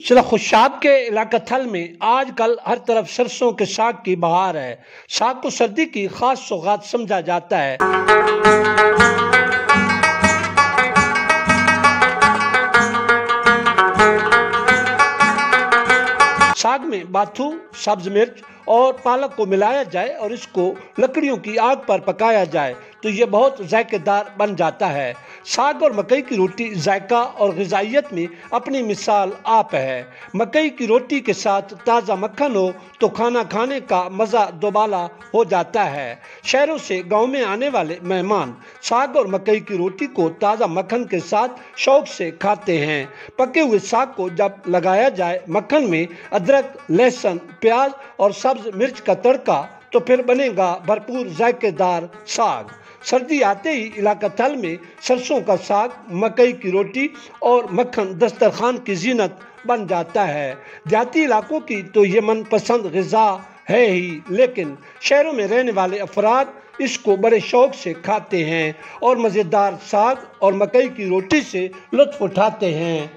जिला खुशाब के इलाका थल में आजकल हर तरफ सरसों के साग की बहार है। साग को सर्दी की खास सौगात समझा जाता है। साग में बाथू, सब्ज मिर्च और पालक को मिलाया जाए और इसको लकड़ियों की आग पर पकाया जाए तो ये बहुत जायकेदार बन जाता है। साग और मकई की रोटी जायका और ग़िज़ाइयत में अपनी मिसाल आप है। मकई की रोटी के साथ ताज़ा मक्खन हो तो खाना खाने का मज़ा दोबाला हो जाता है। शहरों से गांव में आने वाले मेहमान साग और मकई की रोटी को ताज़ा मक्खन के साथ शौक से खाते हैं। पके हुए साग को जब लगाया जाए मक्खन में अदरक, लहसुन, प्याज और सब्ज मिर्च का तड़का तो फिर बनेगा भरपूर जायकेदार साग। सर्दी आते ही इलाका थल में सरसों का साग, मकई की रोटी और मक्खन दस्तरखान की जीनत बन जाता है। देहाती इलाकों की तो ये मनपसंद ग़िज़ा है ही, लेकिन शहरों में रहने वाले अफराद इसको बड़े शौक से खाते हैं और मज़ेदार साग और मकई की रोटी से लुत्फ़ उठाते हैं।